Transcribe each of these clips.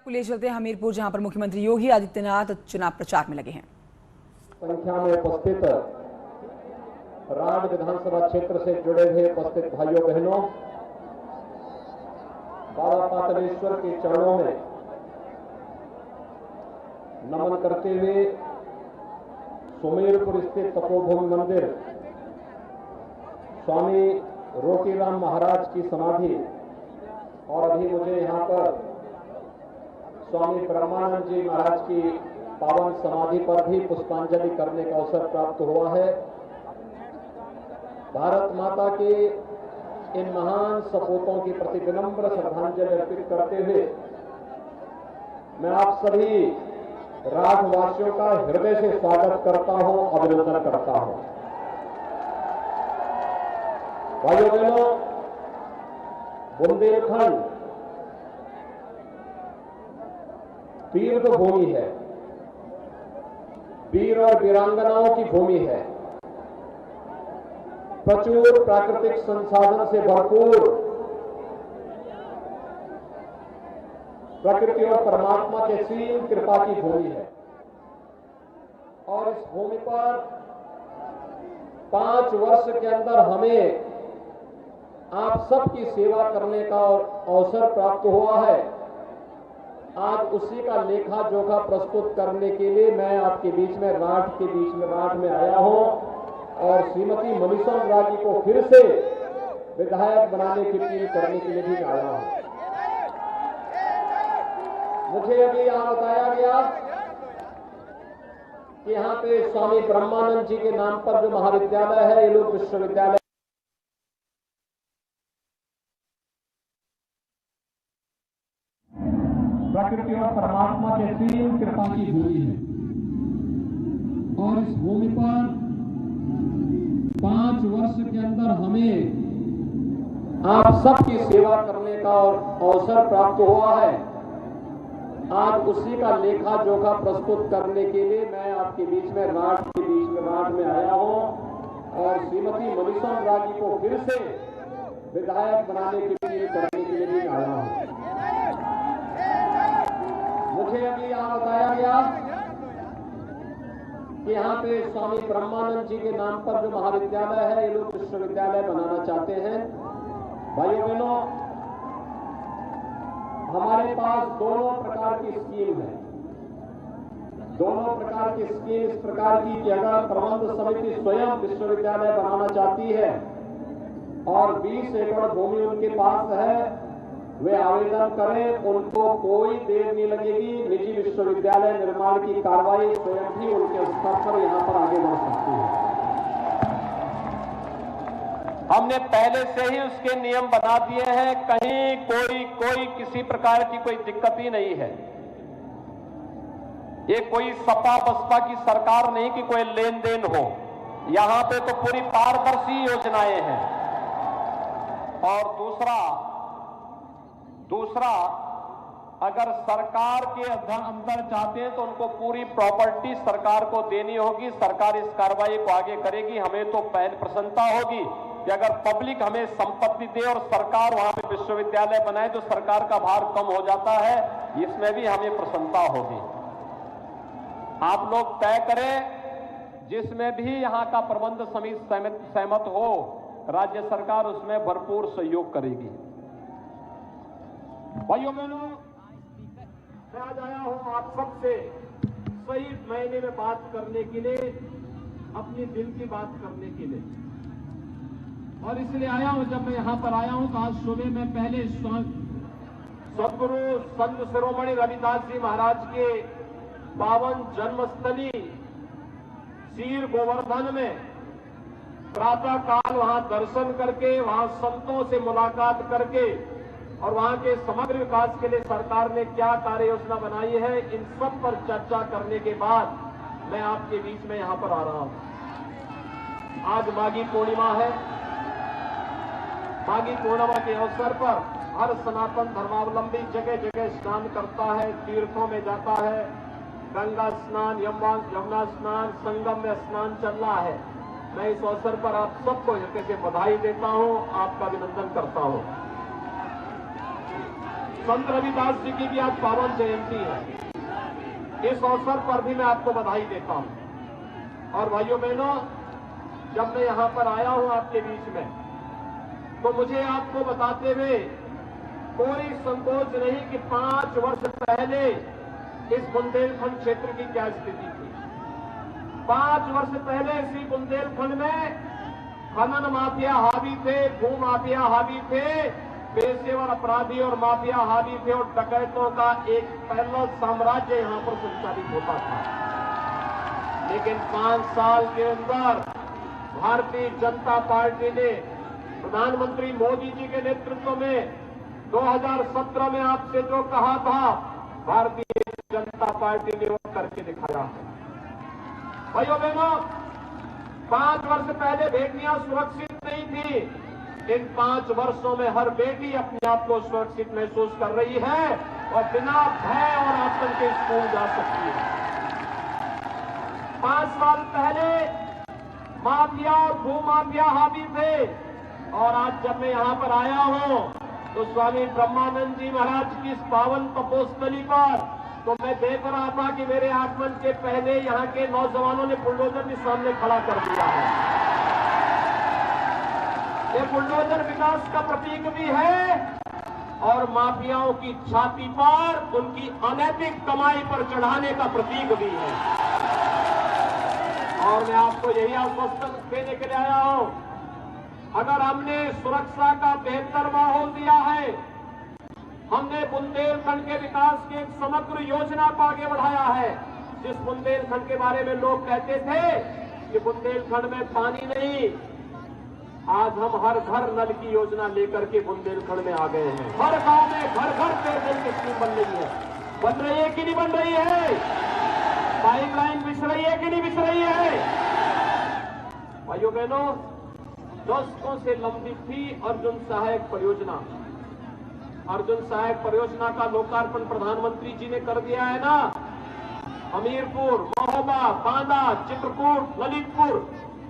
ले चलते हैं हमीरपुर, जहां पर मुख्यमंत्री योगी आदित्यनाथ चुनाव प्रचार में लगे हैं। संख्या में उपस्थित राड विधानसभा क्षेत्र से जुड़े हुए उपस्थित भाइयों बहनों, बाबा पाटलेश्वर के चरणों में नमन करते हुए सुमेरपुर स्थित तपोभूमि मंदिर स्वामी रोटीराम महाराज की समाधि और अभी मुझे यहाँ पर स्वामी ब्रह्मानंद जी महाराज की पावन समाधि पर भी पुष्पांजलि करने का अवसर प्राप्त हुआ है। भारत माता के इन महान सपूतों के प्रति विनम्र श्रद्धांजलि अर्पित करते हुए मैं आप सभी राजवासियों का हृदय से स्वागत करता हूं, अभिनंदन करता हूं। भाइयों बहनों, बुंदेलखंड तीर्थ भूमि है, वीर और वीरांगनाओं की भूमि है। प्रचुर प्राकृतिक संसाधन से भरपूर प्रकृति और परमात्मा के सीम कृपा की भूमि है और इस भूमि पर 5 वर्ष के अंदर हमें आप सबकी सेवा करने का अवसर प्राप्त हुआ है। आज उसी का लेखा जोखा प्रस्तुत करने के लिए मैं आपके बीच में राठ में आया हूं और श्रीमती मनीषा राजी को फिर से विधायक बनाने की अपील करने के लिए भी आया हूं। मुझे अभी यहां बताया गया कि यहां पे स्वामी ब्रह्मानंद जी के नाम पर जो महाविद्यालय है, ये लोग विश्वविद्यालय प्रकृति और परमात्मा के सीम कृपा की भूमि है और इस भूमि पर 5 वर्ष के अंदर हमें आप सबकी सेवा करने का अवसर प्राप्त हुआ है। आज उसी का लेखा जोखा प्रस्तुत करने के लिए मैं आपके बीच में राठ में आया हूं और श्रीमती मनीषा राजी को फिर से विधायक बनाने की अपील करने के लिए भी आया हूं। मुझे अभी यहां बताया गया कि यहाँ पे स्वामी ब्रह्मानंद जी के नाम पर जो महाविद्यालय है, ये लोग विश्वविद्यालय बनाना चाहते हैं। भाइयों बहनों, हमारे पास दोनों प्रकार की स्कीम है। दोनों प्रकार की स्कीम इस प्रकार की कि अगर प्रबंध समिति स्वयं विश्वविद्यालय बनाना चाहती है और 20 एकड़ भूमि उनके पास है, वे आवेदन करें, उनको कोई देर नहीं लगेगी। निजी विश्वविद्यालय निर्माण की कार्रवाई स्वयं भी उनके स्तर पर यहां पर आगे बढ़ सकती है। हमने पहले से ही उसके नियम बना दिए हैं, कहीं कोई किसी प्रकार की कोई दिक्कत ही नहीं है। ये कोई सपा बसपा की सरकार नहीं कि कोई लेन देन हो, यहां पे तो पूरी पारदर्शी योजनाएं हैं। और दूसरा अगर सरकार के अंदर चाहते हैं तो उनको पूरी प्रॉपर्टी सरकार को देनी होगी। सरकार इस कार्रवाई को आगे करेगी। हमें तो पहले प्रसन्नता होगी कि अगर पब्लिक हमें संपत्ति दे और सरकार वहां पे विश्वविद्यालय बनाए तो सरकार का भार कम हो जाता है, इसमें भी हमें प्रसन्नता होगी। आप लोग तय करें, जिसमें भी यहाँ का प्रबंध समिति सहमत हो, राज्य सरकार उसमें भरपूर सहयोग करेगी। भाइयों बहनों, मैं आज आया हूं आप सबसे सही महीने में बात करने के लिए, अपनी दिल की बात करने के लिए। और इसलिए आया हूं, जब मैं यहां पर आया हूं तो आज सुबह में पहले सदगुरु संत शिरोमणि रविदास जी महाराज के पावन जन्मस्थली सीर गोवर्धन में प्रातः काल वहां दर्शन करके, वहां संतों से मुलाकात करके और वहां के समग्र विकास के लिए सरकार ने क्या कार्य योजना बनाई है, इन सब पर चर्चा करने के बाद मैं आपके बीच में यहां पर आ रहा हूं। आज माघी पूर्णिमा है। माघी पूर्णिमा के अवसर पर हर सनातन धर्मावलंबी जगह जगह स्नान करता है, तीर्थों में जाता है। गंगा स्नान, यमुना स्नान, संगम में स्नान चल रहा है। मैं इस अवसर पर आप सबको हृदय से बधाई देता हूं, आपका अभिनंदन करता हूं। संत रविदास जी की भी आज पावन जयंती है। इस अवसर पर भी मैं आपको बधाई देता हूं। और भाइयों बहनों, जब मैं यहां पर आया हूं आपके बीच में, तो मुझे आपको बताते हुए कोई संकोच नहीं कि 5 वर्ष पहले इस बुंदेलखंड क्षेत्र की क्या स्थिति थी। 5 वर्ष पहले इसी बुंदेलखंड में खनन माफिया हावी थे, भू माफिया हावी थे, पेशेवर अपराधी और माफिया हावी थे और डकैतों का एक पैरेलल साम्राज्य यहां पर संचालित होता था। लेकिन 5 साल के अंदर भारतीय जनता पार्टी ने प्रधानमंत्री मोदी जी के नेतृत्व में 2017 में आपसे जो कहा था, भारतीय जनता पार्टी ने वो करके दिखाया है। भाइयों बहनों, 5 वर्ष पहले बेटियां सुरक्षित नहीं थी। इन 5 वर्षों में हर बेटी अपने आप को सुरक्षित महसूस कर रही है और बिना भय और आतंक के स्कूल जा सकती है। 5 साल पहले माफिया और भूमाफिया हावी थे और आज जब मैं यहां पर आया हूं तो स्वामी ब्रह्मानंद जी महाराज की इस पावन तपोस्थली पर तो मैं देख रहा था कि मेरे आगमन के पहले यहां के नौजवानों ने बुलडोजर भी सामने खड़ा कर दिया है। ये बुलडोजर विकास का प्रतीक भी है और माफियाओं की छाती पर उनकी अनैतिक कमाई पर चढ़ाने का प्रतीक भी है। और मैं आपको यही आश्वासन देने के लिए आया हूं, अगर हमने सुरक्षा का बेहतर माहौल दिया है, हमने बुंदेलखंड के विकास की एक समग्र योजना को आगे बढ़ाया है। जिस बुंदेलखंड के बारे में लोग कहते थे कि बुंदेलखंड में पानी नहीं, आज हम हर घर नल की योजना लेकर के बुंदेलखंड में आ गए हैं। हर गांव में घर घर पेयजल की स्कीम बन रही है। बन रही है कि नहीं बन रही है? पाइपलाइन बिछ रही है कि नहीं बिछ रही है? भाइयों बहनों, दशकों से लंबित थी अर्जुन सहायक परियोजना। अर्जुन सहायक परियोजना का लोकार्पण प्रधानमंत्री जी ने कर दिया है ना। हमीरपुर, महोबा, बांदा, चित्रकूट, ललितपुर,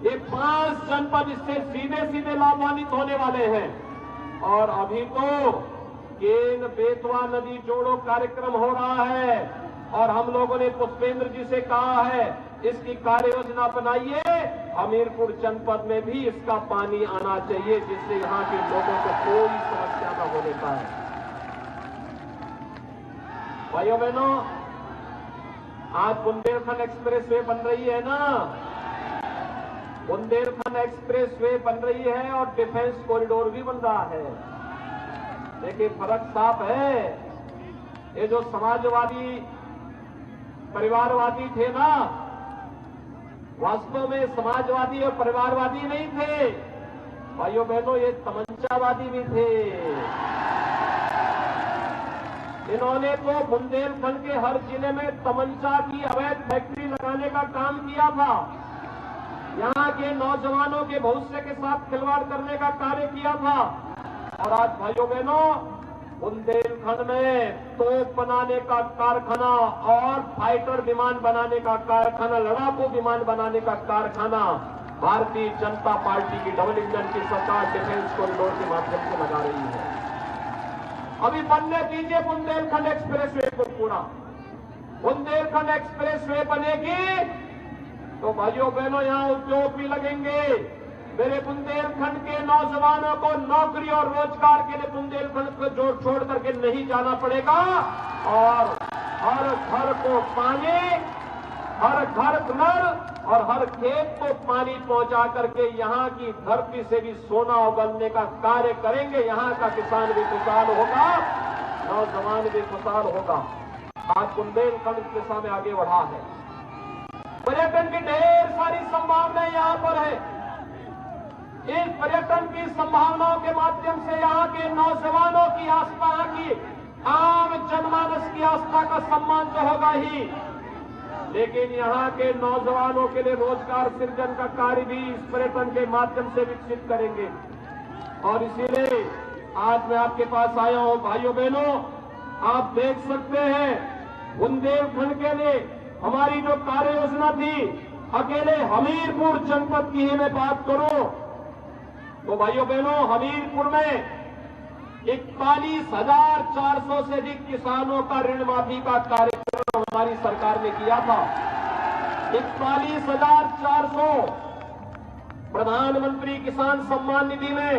ये 5 जनपद इससे सीधे सीधे लाभान्वित होने वाले हैं। और अभी तो केन बेतवा नदी जोड़ो कार्यक्रम हो रहा है और हम लोगों ने पुष्पेंद्र जी से कहा है इसकी कार्य योजना बनाइए। हमीरपुर जनपद में भी इसका पानी आना चाहिए जिससे यहाँ के लोगों को कोई समस्या न होने पाए। भाइयों बहनों, आज बुंदेलखंड एक्सप्रेस वे बन रही है ना। बुंदेलखंड एक्सप्रेस वे बन रही है और डिफेंस कॉरिडोर भी बन रहा है। लेकिन फर्क साफ है, ये जो समाजवादी परिवारवादी थे ना, वास्तव में समाजवादी और परिवारवादी नहीं थे भाइयों बहनों, ये तमंचावादी भी थे। इन्होंने तो बुंदेलखंड के हर जिले में तमंचा की अवैध फैक्ट्री लगाने का काम किया था। यहाँ के नौजवानों के भविष्य के साथ खिलवाड़ करने का कार्य किया था। और आज भाइयों बहनों, बुंदेलखंड में तोप बनाने का कारखाना और फाइटर विमान बनाने का कारखाना, लड़ाकू विमान बनाने का कारखाना भारतीय जनता पार्टी की डबल इंजन की सरकार डिफेंस कॉरिडोर के माध्यम से लगा रही है। अभी बनने दीजिए बुंदेलखंड एक्सप्रेस वे को पूरा। बुंदेलखंड एक्सप्रेस वे बनेगी तो भाइयों बहनों यहाँ उद्योग भी लगेंगे। मेरे बुंदेलखंड के नौजवानों को नौकरी और रोजगार के लिए बुंदेलखंड को छोड़ करके नहीं जाना पड़ेगा और हर घर को पानी, हर घर नल और हर खेत को पानी पहुंचा करके यहाँ की धरती से भी सोना उगलने का कार्य करेंगे। यहाँ का किसान भी खुशहाल होगा, नौजवान भी खुशहाल होगा। आज बुंदेलखंड इस दिशा में आगे बढ़ा है। पर्यटन की ढेर सारी संभावनाएं यहाँ पर है। इस पर्यटन की संभावनाओं के माध्यम से यहाँ के नौजवानों की आस्था, यहाँ की आम जनमानस की आस्था का सम्मान तो होगा ही, लेकिन यहाँ के नौजवानों के लिए रोजगार सृजन का कार्य भी इस पर्यटन के माध्यम से विकसित करेंगे। और इसीलिए आज मैं आपके पास आया हूं। भाइयों बहनों, आप देख सकते हैं बुंदेलखंड के लिए हमारी जो कार्य योजना थी, अकेले हमीरपुर जनपद की ही मैं बात करूं तो भाइयों बहनों, हमीरपुर में 41,400 से अधिक किसानों का ऋण माफी का कार्यक्रम हमारी सरकार ने किया था। 41,400 प्रधानमंत्री किसान सम्मान निधि में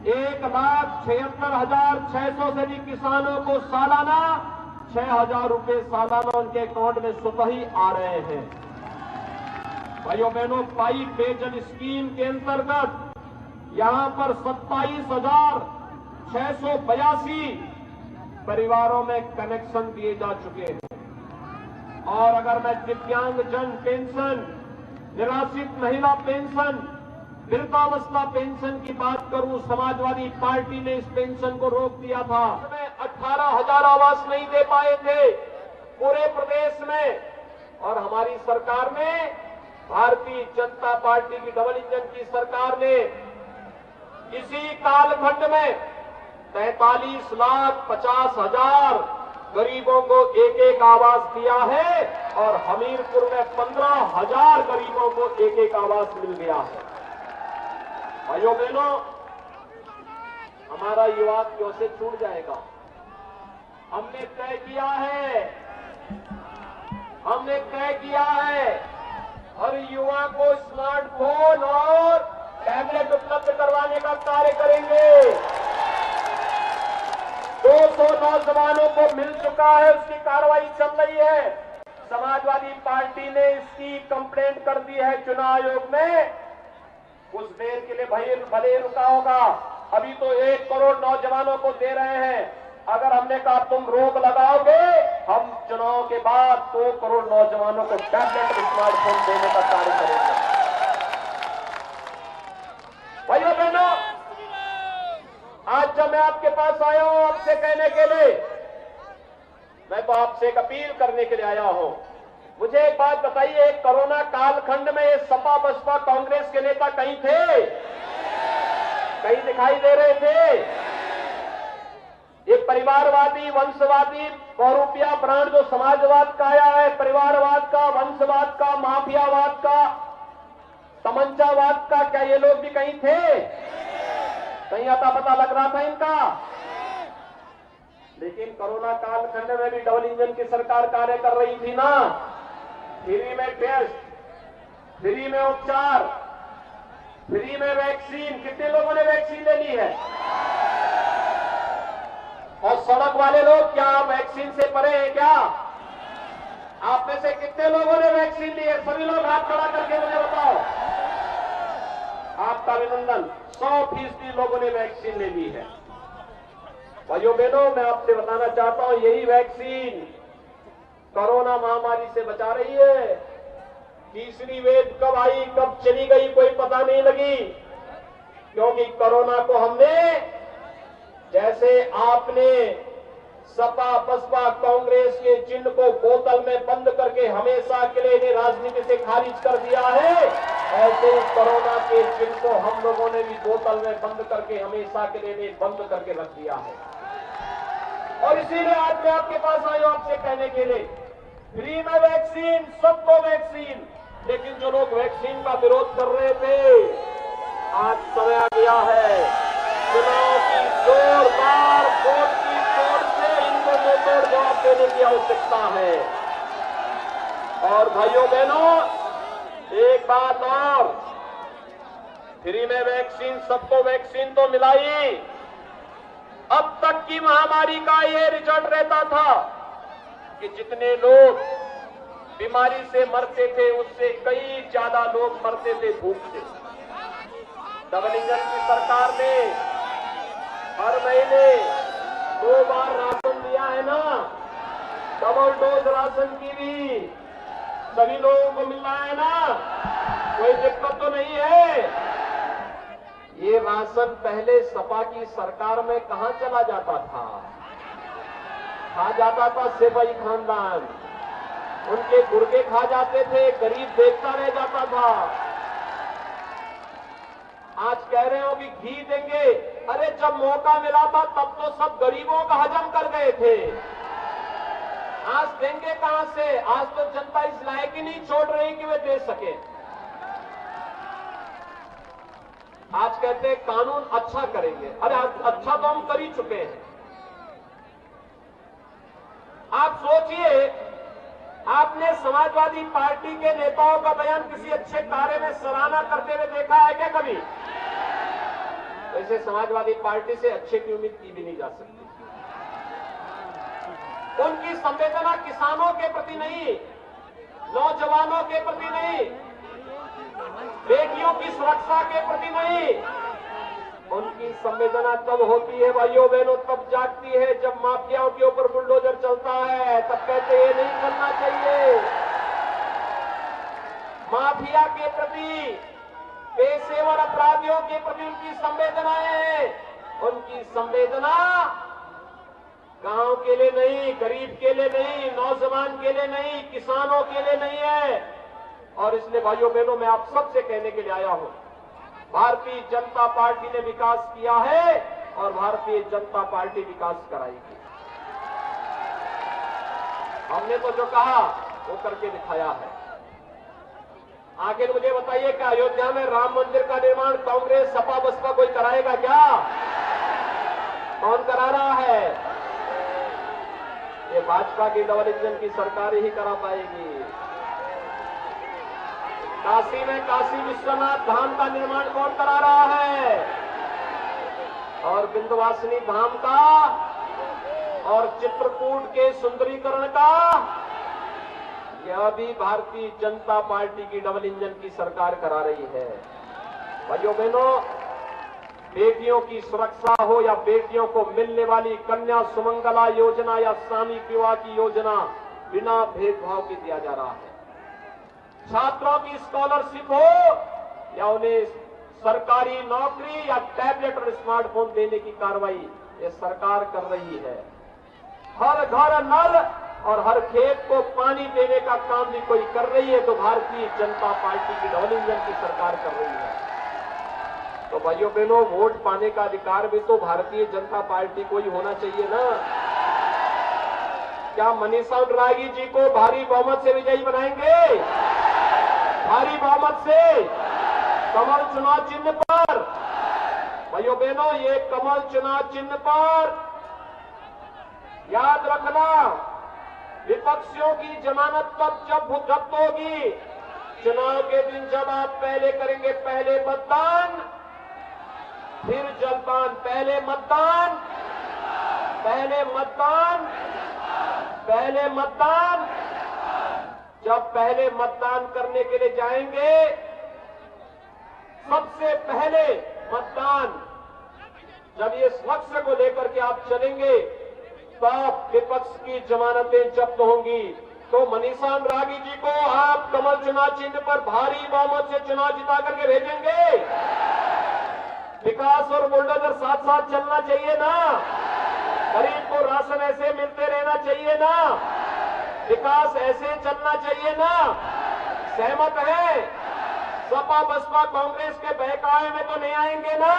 1,76,600 से अधिक किसानों को सालाना 6,000 रुपए सालाना उनके अकाउंट में स्वतः ही आ रहे हैं। भाइयों बहनों, पाइप पेयजल स्कीम के अंतर्गत यहां पर 27,682 परिवारों में कनेक्शन दिए जा चुके हैं। और अगर मैं दिव्यांगजन पेंशन, निराश्रित महिला पेंशन, वृद्धावस्था पेंशन की बात करूं, समाजवादी पार्टी ने इस पेंशन को रोक दिया था। 18,000 आवास नहीं दे पाए थे पूरे प्रदेश में, और हमारी सरकार ने, भारतीय जनता पार्टी की डबल इंजन की सरकार ने इसी कालखंड में 43,50,000 गरीबों को एक एक आवास दिया है, और हमीरपुर में 15,000 गरीबों को एक एक आवास मिल गया है। भाइयों बहनों, हमारा युवा क्यों से छूट जाएगा? हमने तय किया है हर युवा को स्मार्टफोन और टैबलेट उपलब्ध करवाने का कार्य करेंगे। 200 नौजवानों को मिल चुका है, उसकी कार्रवाई चल रही है। समाजवादी पार्टी ने इसकी कंप्लेंट कर दी है चुनाव आयोग में। कुछ देर के लिए भले रुका होगा, अभी तो 1 करोड़ नौजवानों को दे रहे हैं। अगर हमने कहा तुम रोक लगाओगे, हम चुनाव के बाद 2 करोड़ नौजवानों को टैबलेट स्मार्टफोन देने का कार्य करेंगे। भाइयों बहनों, आज जब मैं आपके पास आया हूं आपसे कहने के लिए, मैं तो आपसे एक अपील करने के लिए आया हूं। मुझे एक बात बताइए, कोरोना कालखंड में ये सपा बसपा कांग्रेस के नेता कहीं थे? कहीं दिखाई दे रहे थे? ये परिवारवादी, वंशवादी, बहुरूपिया ब्रांड जो समाजवाद का आया है, परिवारवाद का, वंशवाद का, माफियावाद का, तमंचावाद का, क्या ये लोग भी कहीं थे? कहीं आता पता लग रहा था इनका? लेकिन कोरोना कालखंड में भी डबल इंजन की सरकार कार्य कर रही थी ना। फ्री में टेस्ट, फ्री में उपचार, फ्री में वैक्सीन। कितने लोगों ने वैक्सीन ले ली है? और सड़क वाले लोग क्या वैक्सीन से परे हैं क्या? आप में से कितने लोगों ने वैक्सीन ली है? सभी लोग हाथ खड़ा करके मुझे बताओ। आपका अभिनंदन, 100% लोगों ने वैक्सीन ले ली है। भाइयों बहनों, मैं आपसे बताना चाहता हूं, यही वैक्सीन कोरोना महामारी से बचा रही है। तीसरी वेव कब आई कब चली गई कोई पता नहीं लगी, क्योंकि कोरोना को हमने, जैसे आपने सपा बसपा कांग्रेस के चिन्ह को बोतल में बंद करके हमेशा के लिए इन्हें राजनीति से खारिज कर दिया है, ऐसे ही कोरोना के चिन्ह को हम लोगों ने भी बोतल में बंद करके हमेशा के लिए इन्हें बंद करके रख दिया है। और इसीलिए आज मैं आपके पास आया हूं आपसे कहने के लिए, फ्री में वैक्सीन, सबको वैक्सीन। लेकिन जो लोग वैक्सीन का विरोध कर रहे थे, आज समय आ गया है चुनाव की जोरदार वोट की तोड़ से इनको मुंहतोड़ जवाब देने की आवश्यकता है। और भाइयों बहनों, एक बात और, फ्री में वैक्सीन, सबको वैक्सीन तो मिलाई। अब तक की महामारी का ये रिजल्ट रहता था कि जितने लोग बीमारी से मरते थे उससे कई ज्यादा लोग मरते थे भूख से। डबल इंजन की सरकार ने हर महीने 2 बार राशन दिया है ना, डबल डोज राशन की भी सभी लोगों को मिल रहा है ना, कोई दिक्कत तो नहीं है। ये राशन पहले सपा की सरकार में कहां चला जाता था? खा जाता था सेवई खानदान, उनके गुर्गे खा जाते थे, गरीब देखता रह जाता था। आज कह रहे हो कि घी देंगे, अरे जब मौका मिला था तब तो सब गरीबों का हजम कर गए थे। आज देंगे कहां से? आज तो जनता इस लायक ही नहीं छोड़ रही कि वे दे सके। आज कहते हैं कानून अच्छा करेंगे। अरे अच्छा तो हम कर ही चुके हैं। आप सोचिए, आपने समाजवादी पार्टी के नेताओं का बयान किसी अच्छे कार्य में सराहना करते हुए देखा है क्या कभी? वैसे समाजवादी पार्टी से अच्छे की उम्मीद की भी नहीं जा सकती। उनकी संवेदना किसानों के प्रति नहीं, नौजवानों के प्रति नहीं, बेटियों की सुरक्षा के प्रति नहीं। उनकी संवेदना तब होती है भाइयों बहनों, तब जागती है जब माफियाओं के ऊपर बुलडोजर चलता है। तब कहते हैं नहीं करना चाहिए। माफिया के प्रति, पेशेवर अपराधियों के प्रति उनकी संवेदनाएं हैं। उनकी संवेदना गांव के लिए नहीं, गरीब के लिए नहीं, नौजवान के लिए नहीं, किसानों के लिए नहीं है। और इसलिए भाइयों बहनों, मैं आप सबसे कहने के लिए आया हूं, भारतीय जनता पार्टी ने विकास किया है और भारतीय जनता पार्टी विकास कराएगी। हमने तो जो कहा वो करके दिखाया है। आखिर मुझे बताइए, क्या अयोध्या में राम मंदिर का निर्माण कांग्रेस, सपा, बसपा कोई कराएगा क्या? कौन करा रहा है? ये भाजपा की डबल इंजन की सरकार ही करा पाएगी। काशी में काशी विश्वनाथ धाम का निर्माण कौन करा रहा है? और विंध्यवासिनी धाम का और चित्रकूट के सुंदरीकरण का, यह भी भारतीय जनता पार्टी की डबल इंजन की सरकार करा रही है। भाइयों बहनों, बेटियों की सुरक्षा हो या बेटियों को मिलने वाली कन्या सुमंगला योजना या सामूहिक विवाह की योजना, बिना भेदभाव के दिया जा रहा है। छात्रों की स्कॉलरशिप हो या उन्हें सरकारी नौकरी या टैबलेट और स्मार्टफोन देने की कार्रवाई ये सरकार कर रही है। हर घर नल और हर खेत को पानी देने का काम भी कोई कर रही है, तो भारतीय जनता पार्टी की डबल इंजन की सरकार कर रही है। तो भाइयों बहनों, वोट पाने का अधिकार भी तो भारतीय जनता पार्टी को ही होना चाहिए ना। क्या मनीषा उंडरागी जी को भारी बहुमत से विजयी बनाएंगे? भारी बहुमत से कमल चुनाव चिन्ह पर। भाइयों बहनों, ये कमल चुनाव चिन्ह पर याद रखना, विपक्षियों की जमानत तब जब जब्त होगी, चुनाव के दिन जब आप पहले करेंगे पहले मतदान फिर जलपान। पहले मतदान, पहले मतदान, पहले मतदान। जब पहले मतदान करने के लिए जाएंगे, सबसे पहले मतदान जब ये लक्ष्य को लेकर के आप चलेंगे, तब विपक्ष की जमानतें जब्त होंगी। तो मनीषा उंडरागी जी को आप कमल चुनाव चिन्ह पर भारी बहुमत से चुनाव जिता करके भेजेंगे। विकास और बुलडोजर साथ साथ चलना चाहिए ना। गरीब को राशन ऐसे मिलते रहना चाहिए ना। विकास ऐसे चलना चाहिए ना। सहमत है? सपा बसपा कांग्रेस के बहकावे में तो नहीं आएंगे ना।